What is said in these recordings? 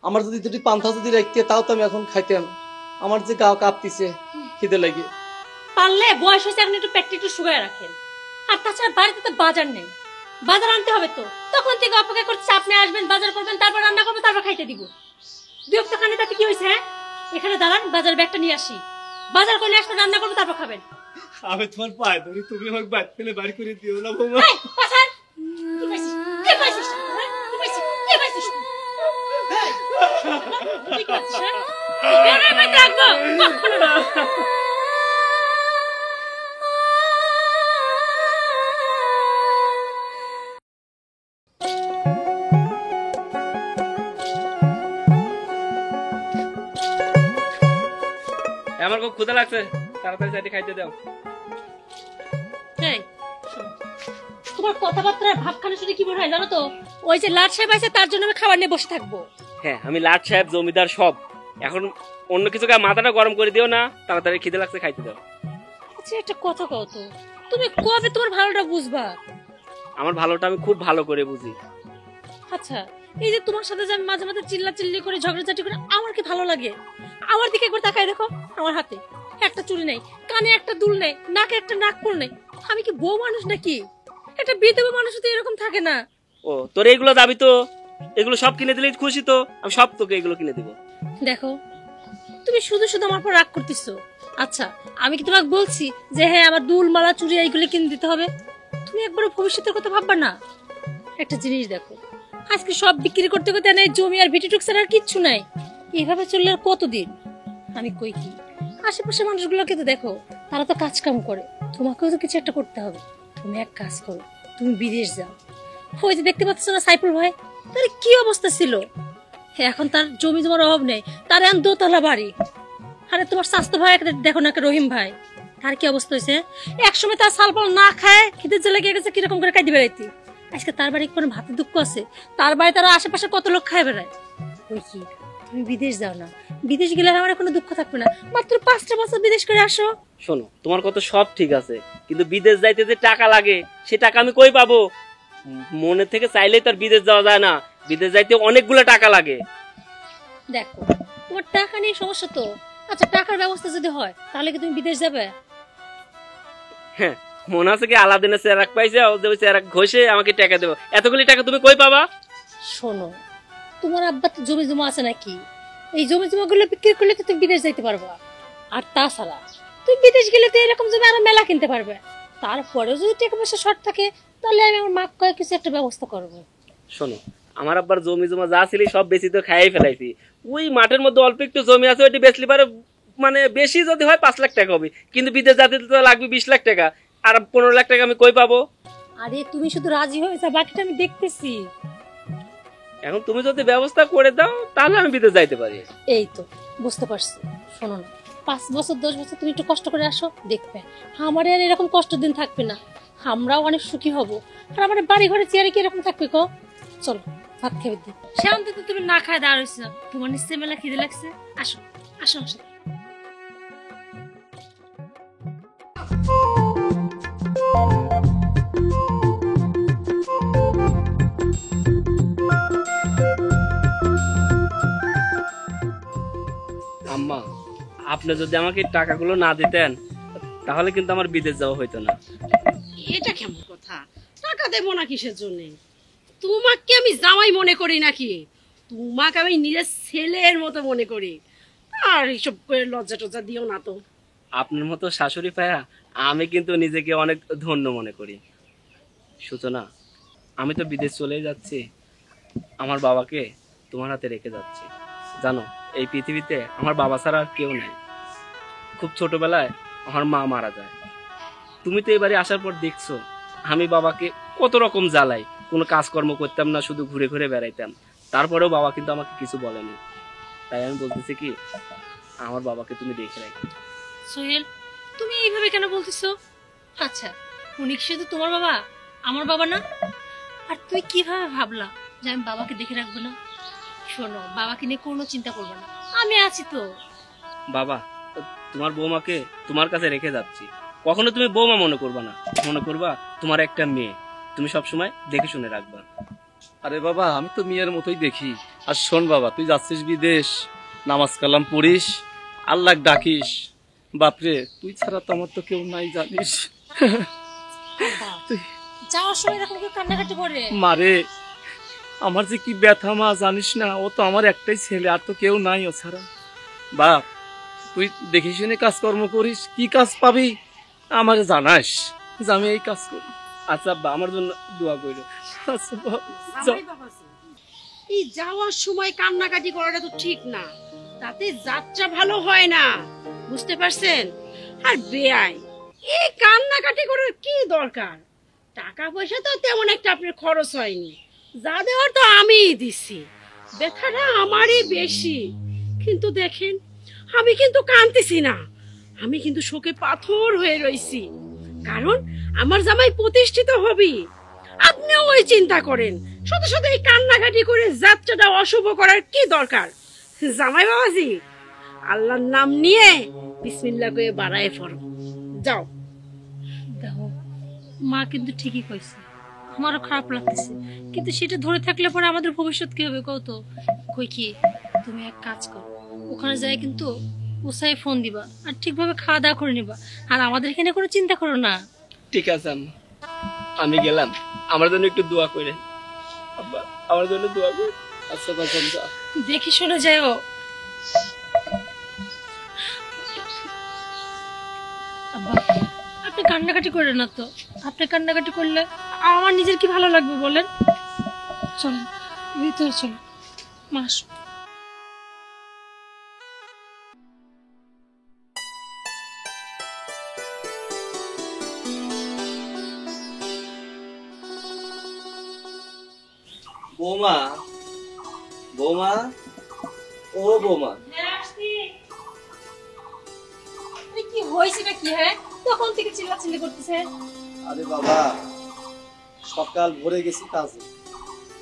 আমার যদি দুটি পান্থা যদি রাখতে তাও তো আমি এখন খাইতাম। আমার যে গা কাঁপতিছে খিদে লাগে। পারলে বয়স হয়েছে এখন একটু পেটটা একটু শুকায় রাখেন। আর তাছাড়া বাড়িতে তো বাজার নেই, বাজার আনতে হবে তো। তখন থেকে অপেক্ষা করছে আপনি আসবেন, বাজার করবেন, তারপর রান্না করবো, তারপর খাইতে দিব। দুই সপ্তাহখানে তাতে কি হয়েছে? হ্যাঁ, এখানে দাঁড়ান, বাজার ব্যাগটা নিয়ে আসি, বাজার করলে আসলে রান্না করবো, তারপর খাবেন। আমি তোমার পায়ে ধরি, তুমি আমাকে বাড়ি ফেলে বাড়ি করে দিও না বৌমা। আমার খুব ক্ষুধা লাগছে, তাড়াতাড়ি চাইতে খাইতে দাও। তোমার কথাবার্তার ভাবখানা শুনে কি মনে হয় জানো তো? ওই যে লাট সাহেব আছে, তার জন্য আমি খাবার নিয়ে বসে থাকবো। হ্যাঁ, আমি লাট সাহেব, জমিদার সব। এখন অন্য কিছু মাথাটা গরম করে দিও না, তাড়াতাড়ি খিদে লাগছে, খাইতে দাও। আচ্ছা একটা কথা কও তো, তুমি কবে তোমার ভালোটা বুঝবা? আমার ভালোটা আমি খুব ভালো করে বুঝি। আচ্ছা, এই যে তোমার সাথে যে আমি মাঝে মাঝে চিল্লাচিল্লি করে ঝগড়াঝাটি করে, আমার কি ভালো লাগে? আমার দিকে একবার তাকায় দেখো, আমার হাতে একটা চুড়ি নেই, কানে একটা দুল নেই, নাকে একটা নাকফুল নেই। আমি কি বউ মানুষ নাকি? একটা বিধবা মানুষ তো এরকম থাকে না। ও, তোর এগুলো দাবি তো, এগুলো সব কিনে দিলেই খুশি তো, আমি সব তোকে এগুলো কিনে দেবো। দেখো, তুমি শুধু শুধু আমার পর রাগ করতেছো। আচ্ছা, আমি কি তোমাকে বলছি যে হ্যাঁ আমার দুল মালা চুড়ি এইগুলো কিনে দিতে হবে? তুমি একবারও ভবিষ্যতের কথা ভাববা না? একটা জিনিস দেখো, আজকে সব বিক্রি করতে করতে নেই জমি আর ভিটি টুকসার আর কিচ্ছু নাই। এইভাবে চললে আর কতদিন? আমি কই কি, আশেপাশে মানুষগুলোকে তো দেখো, তারা তো কাজ কাম করে, তোমাকেও তো কিছু একটা করতে হবে। তুমি এক কাজ করো, তুমি বিদেশ যাও। ওই যে দেখতে পাচ্ছ না সাইফুল ভাই, তার কি অবস্থা ছিল, এখন তার জমি জমার অভাব নেই, তার এখন দোতলা বাড়ি। আরে তোমার স্বাস্থ্য ভাই দেখো না, রহিম ভাই, তার কি অবস্থা হয়েছে? একসময় তার সালপাল না খায় খিদে জেলে গিয়ে গেছে, কিরকম করে কাঁদি বেড়াইতি। আজকে তার বাড়ি কোনো ভাতের দুঃখ আছে? তার বাড়ি তারা আশেপাশে কত লোক খায় বেড়ায়। ওই কি, তুমি বিদেশ যাও না, বিদেশ গেলে আমার কোনো দুঃখ থাকবে না। মাত্র 5টা বছর বিদেশ করে আসো। শোনো, তোমার কথা সব ঠিক আছে, কিন্তু বিদেশ যাইতে যে টাকা লাগে, সে টাকা আমি কই পাবো? মনে থেকে চাইলেই তার বিদেশ যাওয়া যায় না, বিদেশ যাইতে অনেকগুলো টাকা লাগে। দেখো, তোমার টাকা নিয়ে সমস্যা তো। আচ্ছা, টাকার ব্যবস্থা যদি হয় তাহলে কি তুমি বিদেশ যাবে? হ্যাঁ, মনে আছে কি আলাদিনের চেরাক পাইছে, ওই চেরাক ঘষে আমাকে টাকা দেবো, এতগুলি টাকা তুমি কই পাবা? শোনো, তোমার আব্বা তো জমি জমা আছে নাকি? এই জমি জমা গুলো বিক্রি করলে তো তুমি বিদেশ যাইতে পারবা। আর তাছাড়া তুমি বিদেশ গেলে তো এরকম জমি আরো মেলা কিনতে পারবে। তারপরেও যদি টাকা পয়সা শর্ট থাকে, তাহলে আমি আমার মাকে কয়ে কিছু একটা ব্যবস্থা করবো। শোনো, আমার আব্বার জমি জমা যা ছিল সব বেশি তো খাইয়ে ফেলাইছি। ওই মাঠের মধ্যে অল্প একটু জমি আছে, ওইটি বেচলি পারে, মানে বেশি যদি হয় 5 লাখ টাকা হবে, কিন্তু বিদেশ যেতে তো লাগবে 20 লাখ টাকা, আর 15 লাখ টাকা আমি কই পাবো? আরে তুমি শুধু রাজি হয়ে যা, বাকিটা আমি দেখতেছি। এখন তুমি যদি ব্যবস্থা করে দাও তাহলে আমি বিদেশ যাইতে পারি। এই তো বুঝতে পারছি। শোনো না, 5 বছর 10 বছর তুমি একটু কষ্ট করে আসো, দেখবে আমার আর এরকম কষ্ট দিন থাকবে না, আমরাও অনেক সুখী হব। আর আমার বাড়ি ঘরে চেয়ারে কি এরকম থাকবে গো? চলো ভাত খেয়ে দিই। শান্তিতে তুমি না খায় দাঁড়াইছো, তোমার নিশ্চয় মেলা খিদে লাগছে। আসো আসো আসো। আম্মা, আপনি যদি আমাকে টাকাগুলো না দিতেন তাহলে কিন্তু আমার বিদেশ যাওয়া হইতো না। এটা কেমন কথা? টাকা দেবো না কিসের জন্য? তোমাকে আমি জামাই মনে করি নাকি? তোমাকে আমি নিজের ছেলের মতো মনে করি। আর এইসব করে লজ্জা টজ্জা দিও না তো। আপনার মতো শাশুড়ি পায়া আমি কিন্তু নিজেকে অনেক ধন্য মনে করি। সূচনা, আমি তো বিদেশ চলে যাচ্ছি, আমার বাবাকে তোমার হাতে রেখে যাচ্ছি। জানো, এই পৃথিবীতে আমার বাবা ছাড়া আর কেউ নাই। খুব ছোটবেলায় আমার মা মারা যায়। তুমি তো এবারে আসার পর দেখছো আমি বাবাকে কত রকম জ্বালাই, কোনো কাজকর্ম করতাম না, শুধু ঘুরে ঘুরে বেড়াইতাম। তারপরেও বাবা কিন্তু আমাকে কিছু বলেনি। তাই আমি বলতেছি কি, আমার বাবাকে তুমি দেখে রাখো। সোহেল, তুমি এইভাবে কেন বলতেছো? আচ্ছা, উনি কি শুধু তোমার বাবা, আমার বাবা না? আর তুই কিভাবে ভাবলা যে আমি বাবাকে দেখে রাখবো না? শোনো, বাবাকে নিয়ে কোনো চিন্তা করবে না, আমি আছি তো। বাবা, তোমার বৌমাকে তোমার কাছে রেখে যাচ্ছি। কখনো তুমি বৌমা মনে করবা না, মনে করবা তোমার একটা মেয়ে। তুমি সবসময় দেখে শুনে রাখবা। আরে বাবা, আমি তো মেয়ের মতোই দেখি। আর শোন বাবা, তুই যাচ্ছিস বিদেশ, নামাজ কালাম পড়িস, আল্লাহ ডাকিস। বাপরে, তুই ছাড়া তো আমার তো কেউ নাই জানিস। তুই যাওয়ার সময় এরকম কেউ কান্নাকাটি করে? মারে, আমার যে কি ব্যথা মা জানিস না। ও তো আমার একটাই ছেলে, আর তো কেউ নাই ও ছাড়া। বাপ, তুই দেখে শুনে কাজকর্ম করিস, কি কাজ পাবি আমাকে জানাস যে আমি এই কাজ করি। আচ্ছা আব্বা, আমার জন্য দোয়া করো। আচ্ছা বাপ, যাও। জামাই বাবাজি, এই যাওয়ার সময় কান্নাকাটি করাটা তো ঠিক না, তাতে যাত্রা ভালো হয় না, বুঝতে পারছেন? আর বেয়াই, এই কান্নাকাটি করার কি দরকার? টাকা পয়সা তো তেমন একটা আপনার খরচ হয়নি, যা দেওয়ার তো আমিই দিছি, ব্যথাটা আমারই বেশি। কিন্তু দেখেন, আমি কিন্তু কাঁদতেছি না, আমি কিন্তু শোকে পাথর হয়ে রইছি, কারণ আমার জামাই প্রতিষ্ঠিত হবি। আপনিও ওই চিন্তা করেন, শুধু শুধু এই কান্নাকাটি করে যাত্রাটা অশুভ করার কি দরকার? জামাই বাবাজি, আল্লাহর নাম নিয়ে বিসমিল্লাহ করে বাড়ায় পড়ো, যাও। দেখো, মা কিন্তু ঠিকই কইছে, আমারও খারাপ লাগতেছে, কিন্তু সেটা ধরে থাকলে পরে আমাদের ভবিষ্যৎ কি হবে কত? কই কি, তুমি এক কাজ করো, ওখানে যাই কিন্তু উসাই ফোন দিবা, আর ঠিকভাবে খাওয়া দাওয়া করে নিবা, আর আমাদের এখানে কোনো চিন্তা করো না। ঠিক আছে আম্মা, আমি গেলাম, আমার জন্য একটু দোয়া করে। আব্বা, আমার জন্য দোয়া করে। আচ্ছা বাজান, যা। দেখি শুনে যাও। আব্বা, আপনি কান্নাকাটি করেন না তো, আপনি কান্নাকাটি করলে আমার নিজের কি ভালো লাগবে বলেন? চলেন ভিতরে, চলো মাস। বৌমা, বৌমা, ও বৌমা। কি হয়েছে নাকি? হ্যাঁ, তখন থেকে চিল্লাচিল্লি করতেছে। আরে বাবা, সকাল ভোরে গেছি কাজে,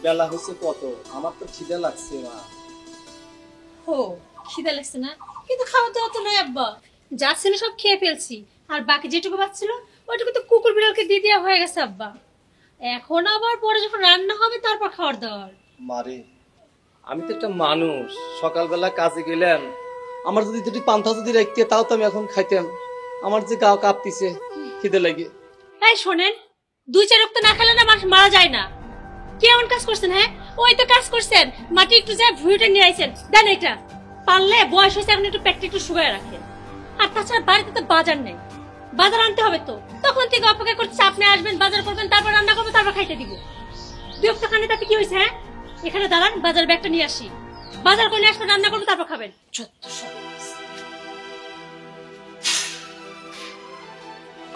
বেলা হয়েছে কত, আমার তো খিদে লাগছে মা। ও, খিদে লাগছে না? কিন্তু খাওয়া দাওয়া তো নয় আব্বা, যা ছিল সব খেয়ে ফেলছি, আর বাকি যেটুকু বাচ্ছিল ওইটুকু তো কুকুর বিড়ালকে দিয়ে দেওয়া হয়ে গেছে আব্বা। এখন আবার পরে যখন রান্না হবে তারপর খাওয়ার দাওয়ার। মারে, আমি তো একটা মানুষ, সকালবেলা কাজে গেলাম, আমার যদি দুটি পান্তা যদি রাখতে তাও তো আমি এখন খাইতাম। আমার যে গা কাঁপতিছে খিদে লাগে। এই শোনেন, 2-4 রক্ত না খেলে না মানুষ মারা যায় না। কেমন কাজ করছেন? হ্যাঁ, ওই তো কাজ করছেন, মাটি একটু যায় ভুঁড়িটা নিয়ে আইছেন, দেন এটা। পারলে বয়স হয়েছে এখন একটু পেটটা একটু শুকায় রাখেন। আর তাছাড়া বাড়িতে তো বাজার নেই, বাজার আনতে হবে তো। তখন থেকে অপেক্ষা করছে আপনি আসবেন, বাজার করবেন, তারপর রান্না করবো, তারপর খাইতে দিব। 2 রক্ত খানে তাতে কি হয়েছে? হ্যাঁ, এখানে দাঁড়ান, বাজার ব্যাগটা নিয়ে আসি, বাজার করে নিয়ে আসবেন, রান্না করবো, তারপর খাবেন। যত সব।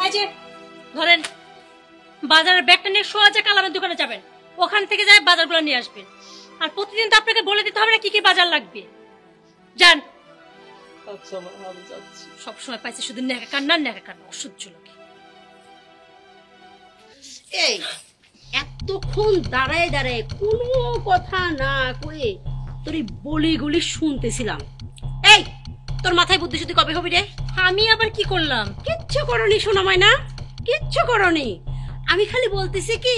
এই যে ধরেন, বাজারের ব্যাগটা নিয়ে সোজা কালামের দোকানে যাবেন, ওখান থেকে যায় বাজারগুলো নিয়ে আসবেন। আর প্রতিদিন তো আপনাকে বলে দিতে হবে না কি কি বাজার লাগবে। যান। আচ্ছা মা, আমি যাচ্ছি। সবসময় পাইছে শুধু নেকা কান্না, অসহ্য লাগে। এই এতক্ষণ দাঁড়ায় দাঁড়ায় কোনো কথা না কয়ে তোর এই বলিগুলি শুনতেছিলাম। এই, তোর মাথায় বুদ্ধি শুদ্ধি কবে হবে রে? আমি আবার কি করলাম? কিচ্ছু করনি সোনামাই না, কিচ্ছু করনি। আমি খালি বলতেছি কি,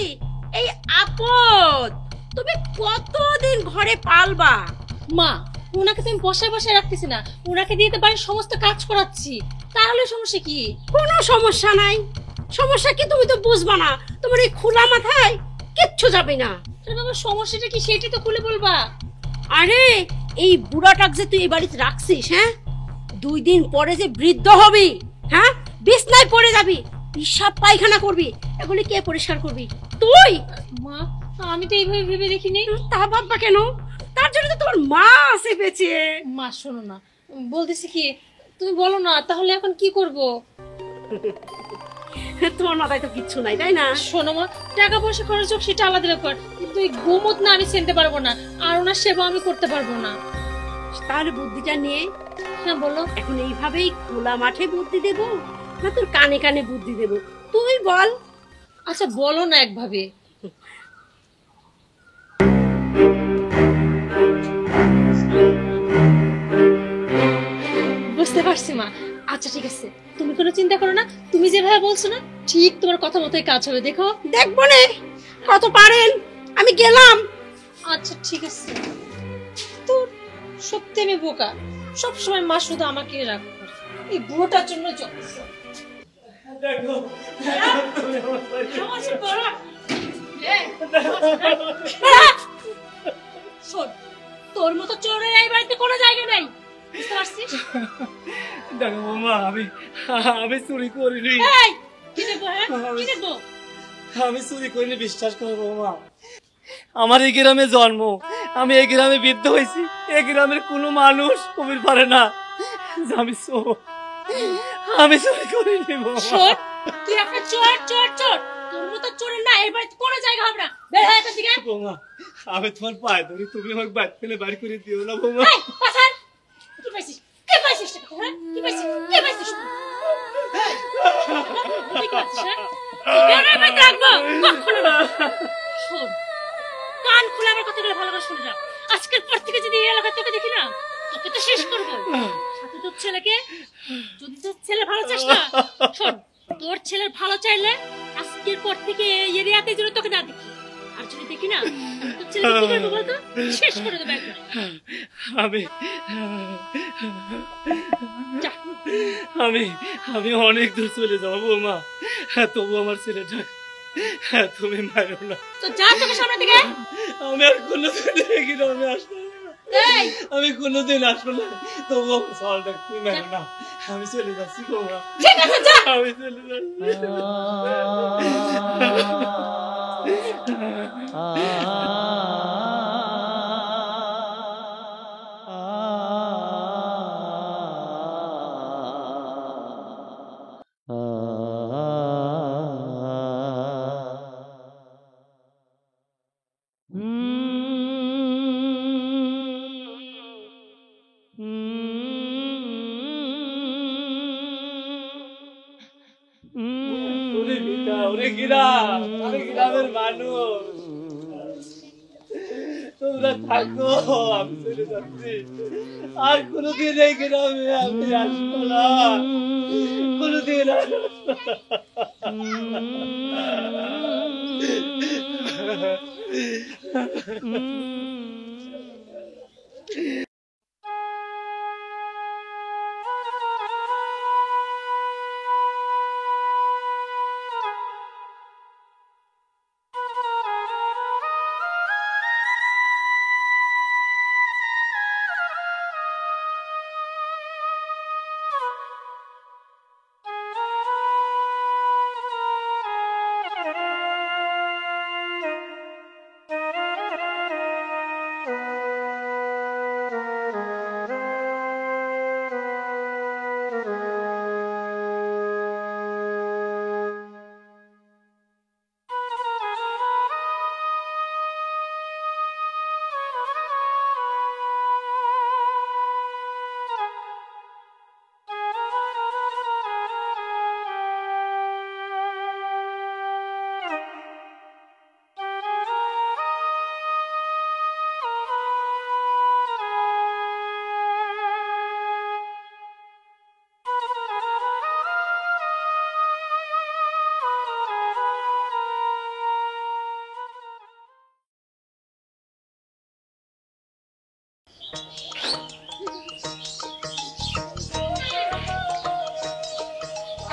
এই আপদ তুমি কতদিন ঘরে পালবা? মা, উনাকে তো আমি বসায় বসায় রাখতেছি না, উনাকে দিয়ে তো বাড়ির সমস্ত কাজ করাচ্ছি, তাহলে সমস্যা কি? কোনো সমস্যা নাই। সমস্যা কি তুমি তো বুঝবা না, তোমার এই খোলা মাথায় কিচ্ছু যাবে না। আরে বাবা, সমস্যাটা কি সেটি তো খুলে বলবা। আরে এই বুড়াটাক যে তুই এই বাড়িতে রাখছিস, হ্যাঁ, 2 দিন পরে যে বৃদ্ধ হবি, হ্যাঁ, বিছনায় পড়ে যাবি, পিশাব পায়খানা করবি, এগুলি কে পরিষ্কার করবি? তুই। মা, আমি তো এইভাবে ভেবে দেখিনি। তা ভাববা কেন? তার জন্য তো তোমার মা আছে বেঁচে। মা শোনো না, বলতেছি কি, তুমি বলো না, তাহলে এখন কি করব? তোমার মাথায় তো কিচ্ছু নাই, তাই না? শোনো মা, টাকা পয়সা খরচ হোক সেটা আলাদা ব্যাপার, কিন্তু এই গোমত না আমি চিনতে পারবো না, আর ওনার সেবা আমি করতে পারবো না। তার বুদ্ধিটা নিয়ে, হ্যাঁ বলো। এখন এইভাবেই খোলা মাঠে বুদ্ধি দেব না তোর কানে কানে বুদ্ধি দেব, তুই বল। আচ্ছা বলো না একভাবে। বুঝতে পারছি মা। আচ্ছা ঠিক আছে, তুমি কোনো চিন্তা করো না, তুমি যেভাবে বলছো না ঠিক তোমার কথা মতোই কাজ হবে। দেখো, দেখবো নে কত পারেন। আমি গেলাম। আচ্ছা ঠিক আছে। তোর সত্যি আমি বোকা, সবসময় মা শুধু আমাকে রাগ করে, এই বুড়োটার জন্য যথেষ্ট। দেখো তুমি আমার বাড়ি- শোন, তোর মতো চোরের এই বাড়িতে কোনো জায়গা নেই, বুঝতে পারছিস? দেখো বৌমা, আমি চুরি করিনি। এই, কি দেখবো, হ্যাঁ? কি দেখবো? আমি চুরি করিনি, বিশ্বাস করো বৌমা। আমার এই গ্রামে জন্ম, আমি এই গ্রামে বৃদ্ধ হয়েছি। এই গ্রামের কোনো মানুষ কবির পারে না যে আমি চোর। আমি চুরি করিনি বৌমা। শোন, তুই একটা চোর চোর চোর, তোর মতো চোরের না এই বাড়িতে কোনো জায়গা হবে না, বের হয়ে এখান থেকে। বৌমা, আমি তোমার পায়ে ধরি, তুমি আমাকে বাড়ি ফেলে বাড়ি করে দিও না বৌমা। এই, পাছার! কি পাইছিস? কি পাইছিস টাকা, হ্যাঁ? কি পাইছিস? কি পাইছিস? কি করছিস, হ্যাঁ? তোকে আর এই বাড়িতে রাখবো? কখনো না। শোন, কান খুলে আমার কথাগুলো ভালো করে শুনে যা। আজকের পর থেকে যদি এই এলাকায় তোকে দেখি না, তোকে তো শেষ করবো। সাথে তোর ছেলেকে, যদি তোর ছেলে ভালো চাস না, শোন, তোর ছেলের ভালো চাইলে আজকের পর থেকে এই এরিয়াতে যেন তোকে না দেখি। আর যদি দেখি না, তোর ছেলেকে কি করবো বলতো? শেষ করে দেবো একদম। আমি যা। আমি আমি অনেক দূর চলে যাবো বৌমা, তবু আমার ছেলেটা তুমি মারো না। তো যা তোকে সামনে থেকে। আমি আর কোনোদিন এই গ্রামে আসবো না। এই, আমি কোনোদিন আসবো না, তবু আমার সলটা তুমি মারো না। আমি চলে যাচ্ছি বৌমা, ঠিক আছে, যা। আমি চলে যাচ্ছি। ওরে বিটা, ওরে গ্রাম, ওরে গ্রামের মানুষ, তোমরা থাকো, আমি চলে যাচ্ছি। আর কোনোদিন এই গ্রামে আমি আসবো না, কোনোদিন আর আসবো না।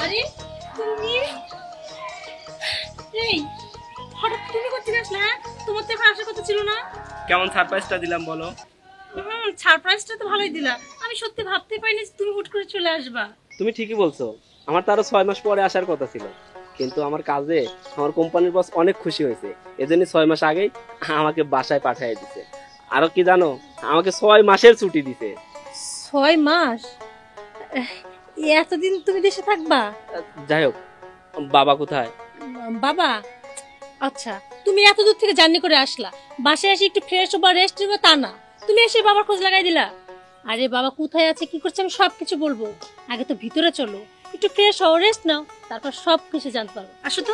আরে তুমি, এই হঠাৎ তুমি করতে আসলে, হ্যাঁ? তোমার তো এখন আসার কথা ছিল না। কেমন সারপ্রাইজটা দিলাম বলো? সারপ্রাইজটা তো ভালোই দিলা, আমি সত্যি ভাবতে পারিনি যে তুমি হুট করে চলে আসবা। তুমি ঠিকই বলছো, আমার তো আরো 6 মাস পরে আসার কথা ছিল, কিন্তু আমার কাজে আমার কোম্পানির বস অনেক খুশি হয়েছে, এজন্য 6 মাস আগেই আমাকে বাসায় পাঠিয়ে দিছে। আরো কি জানো, আমাকে 6 মাসের ছুটি দিছে। 6 মাস? এতদিন তুমি দেশে থাকবা? যাই হোক, বাবা কোথায়? বাবা, আচ্ছা তুমি এত দূর থেকে জার্নি করে আসলা, বাসায় এসে একটু ফ্রেশ হবা, রেস্ট নিবা তা না, তুমি এসে বাবার খোঁজ লাগাই দিলা। আরে বাবা কোথায় আছে কি করছে আমি সবকিছু বলবো, আগে তো ভিতরে চলো, একটু ফ্রেশ হও, রেস্ট নাও, তারপর সবকিছু জানতে পারবো। আসো তো।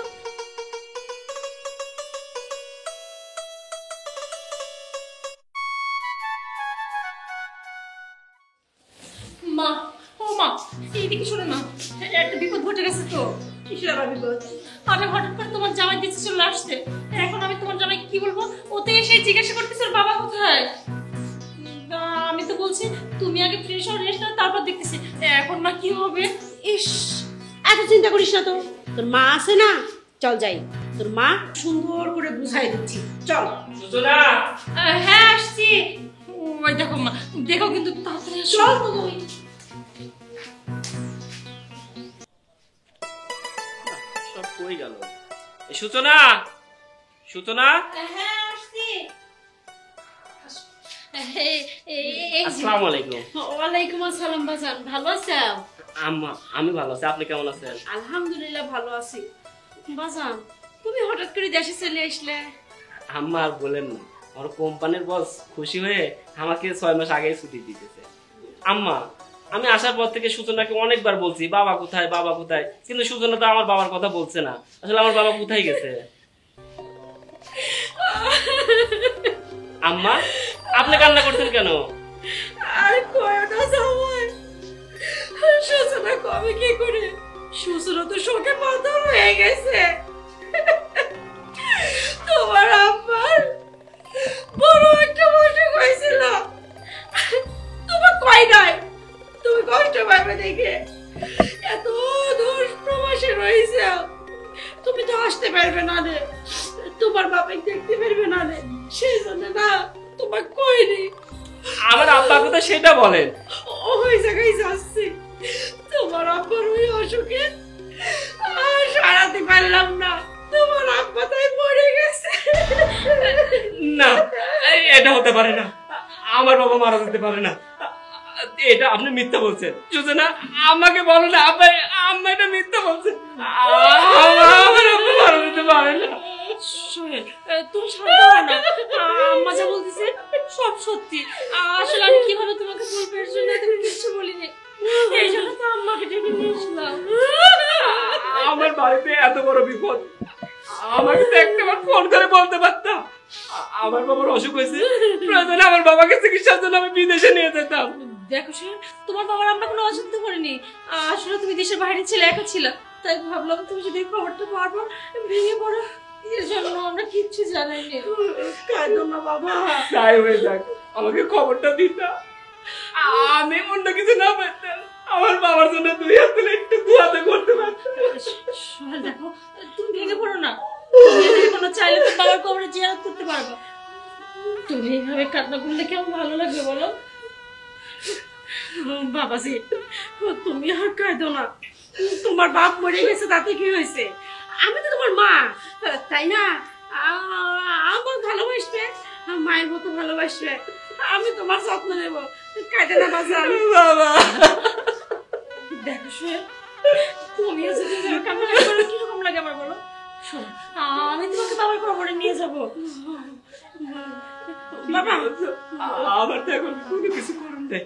মা, ও মা, এইদিকে শোনো না, একটা বিপদ ঘটে গেছে তো। কিসের আবার বিপদ? আমি হঠাৎ করে তোমার জামাই দিতে চলে আসছে, এখন আমি তোমার জামাই কি বলবো? ওতে এসে জিজ্ঞাসা করতেছে ওর বাবা কোথায়। আমি তো বলছি তুমি আগে ফ্রেশ হও, রেস্ট নাও, তারপর দেখতেছি। এখন মা কি হবে? ইস, এত চিন্তা করিস না তো, তোর মা আছে না, চল যাই, তোর মা সুন্দর করে বুঝাই দিচ্ছি, চল। সূচনা, হ্যাঁ আসছি। ওই দেখো মা, দেখো কিন্তু তাড়াতাড়ি এসো। চল তো তুই। সব কই গেল? এই সূচনা, সূচনা, হ্যাঁ আসছি। এই যে। আসসালামু আলাইকুম। ওয়ালাইকুম আসসালাম বাজান, ভালো আছো? আম্মা, আমি ভালো আছি, আপনি কেমন আছেন? আলহামদুলিল্লাহ ভালো আছি। বাজান, তুমি হঠাৎ করে দেশে চলে আসলে? আম্মা আর বলেন না, আমার কোম্পানির বস খুশি হয়ে আমাকে 6 মাস আগে ছুটি দিতেছে। আম্মা, আমি আসার পর থেকে সূচনাকে অনেকবার বলছি বাবা কোথায়, বাবা কোথায়, কিন্তু সূচনা তো আমার বাবার কথা বলছে না। আসলে আমার বাবা কোথায় গেছে? আম্মা, আপনি কান্না করছেন কেন? আর কয় না জামাই, সূচনা কবে কি করে, সূচনা তো শোকে মাতাল হয়ে গেছে। তোমার আম্মার বড় একটা অসুখ হয়েছিল, তোমার কয় নাই, তুমি কষ্ট পাবে দেখে এত দূর প্রবাসে রয়েছে, তুমি তো আসতে পারবে না রে, তোমার বাবাকে দেখতে পারবে না রে, সেই জন্য না তোমার কইনি। আমার আব্বা কোথায় সেটা বলেন। ওই জায়গায় যাচ্ছি, তোমার আব্বার ওই অসুখে আর সারাতে পারলাম না, তোমার আব্বা তাই মরে গেছে। না, এটা হতে পারে না, আমার বাবা মারা যেতে পারে না, এটা আপনি মিথ্যা বলছেন। সূচনা, আমাকে বলো না, আম্মা এটা মিথ্যা বলছে, আমার আব্বা মারা যেতে পারে না। সোহেল, তুমি শান্ত হও না। আম্মা যা বলতেছে সব সত্যি। আসলে আমি কিভাবে তোমাকে বলবো, এর জন্য তুমি কিছু বলিনি, এই জন্য তো আম্মাকে ডেকে নিয়ে আসলাম। আমার বাড়িতে এত বড় বিপদ, আমাকে তো একটাবার ফোন করে বলতে পারতাম। আমার বাবার অসুখ হয়েছে, প্রয়োজনে আমার বাবাকে চিকিৎসার জন্য আমি বিদেশে নিয়ে যেতাম। দেখো সোহেল, তোমার বাবার আমরা কোনো অযত্ন করিনি। আসলে তুমি দেশের বাইরে ছিলে, একা ছিল, তাই ভাবলাম তুমি যদি এই খবরটা পারবো ভেঙে পড়ো, এর জন্য আমরা কিচ্ছু জানাইনি। কাঁদো না বাবা, তাই হয়ে যাক, আমাকে খবরটা দিতা, আমি অন্য কিছু না পারতাম, আমার বাবার জন্য 2 হাত তুলে একটু দোয়াতে করতে পারতাম। সোহেল দেখো, তুমি ভেঙে পড়ো না, তুমি যদি কোনো চাইলে তো বাবার কবরে জিয়ারত করতে পারবে। তুমি এইভাবে কান্না করলে কেমন ভালো লাগবে বলো? বাবাজি তুমি আর কাঁদো না, তোমার বাপ মরে গেছে তাতে কি হয়েছে, আমি তো তোমার মা, তাই না? আমার ভালোবাসবে, মায়ের মতো ভালোবাসবে, আমি তোমার যত্ন নেবো, কাঁদে না বাজান। বাবা, দেখো সোহেল, তুমিও যদি এভাবে কান্না করো কিরকম লাগে আমার বলো? শোনো, আমি তোমাকে বাবার কবরে নিয়ে যাবো। বাবা আমার তো এখন কোনো কিছু করার নেই,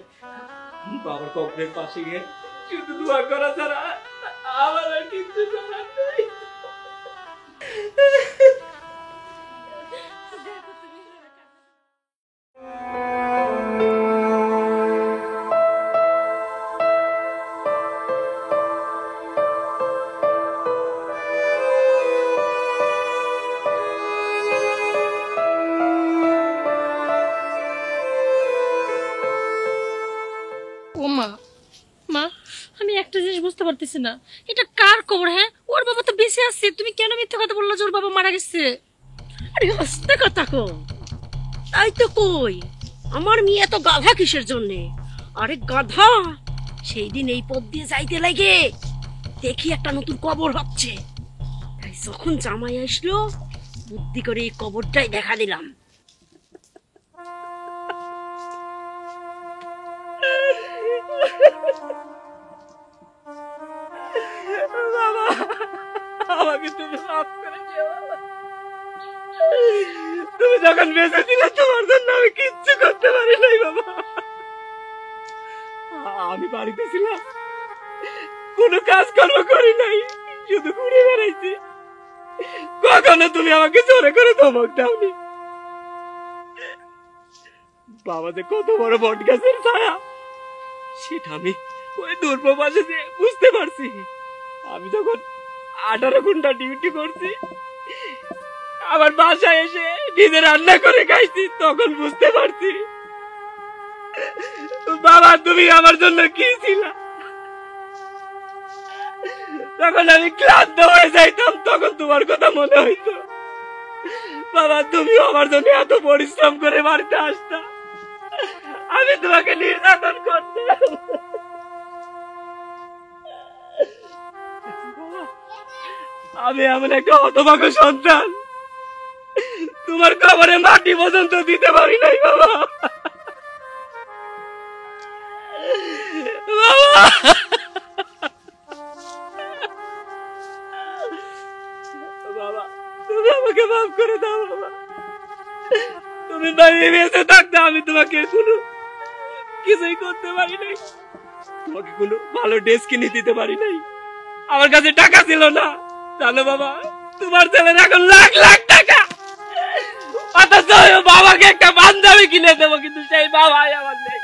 বাবার কবরের পাশে গিয়ে শুধু দোয়া করা ছাড়া আমার আর কিছু করার নেই। ও মা, মা, আমি একটা জিনিস বুঝতে পারতেছি না, এটা কার কবর? হ্যাঁ, ওর বাবা তো বেঁচে আছে, তুমি কেন মিথ্যা কথা বললো যে ওর বাবা মারা গেছে? আরে হস্তে কথা কো, তাই তো কই, আমার মেয়ে তো গাধা কিসের জন্যে? আরে গাধা, সেই দিন এই পথ দিয়ে যাইতে লাগে দেখি একটা নতুন কবর হচ্ছে, তাই যখন জামাই আসলো বুদ্ধি করে এই কবরটাই দেখা দিলাম। বাবা, আমাকে তুমি মাফ করে দিও বাবা। তুমি যখন বেঁচে ছিলে তোমার জন্য আমি কিচ্ছু করতে পারি নাই বাবা। আমি বাড়িতে ছিলাম, কোনো কাজ কর্ম করি নাই, শুধু ঘুরে বেড়াইছি, কখনো তুমি আমাকে জোরে করে ধমক দাওনি। বাবা যে কত বড় বট গাছের ছায়া সেটা আমি ওই দূর প্রবাসে যে বুঝতে পারছি। আমি যখন 18 ঘন্টা ডিউটি করছি, আবার বাসায় এসে নিজে রান্না করে খাইছি, তখন বুঝতে পারছি বাবা তুমি আমার জন্য কি ছিল। তখন আমি ক্লান্ত হয়ে যাইতাম, তখন তোমার কথা মনে হইতো। বাবা তুমি আমার জন্য এত পরিশ্রম করে বাড়িতে আসতাম, আমি তোমাকে নির্যাতন করতাম। আমি এমন একটা হতভাগ্য সন্তান, তোমার কবরে মাটি পর্যন্ত দিতে পারি নাই বাবা। বাবা বাবা তুমি আমাকে মাফ করে দাও বাবা। তুমি বাইরে বেঁচে থাকতে আমি তোমাকে কোনো কিছুই করতে পারি নাই, তোমাকে কোনো ভালো ড্রেস কিনে দিতে পারি নাই, আমার কাছে টাকা ছিল না। জানো বাবা তোমার ছেলের এখন লাখ লাখ টাকা, অথচ বাবাকে একটা বান্ধবী কিনে দেবো, কিন্তু সেই বাবাই আমার নেই।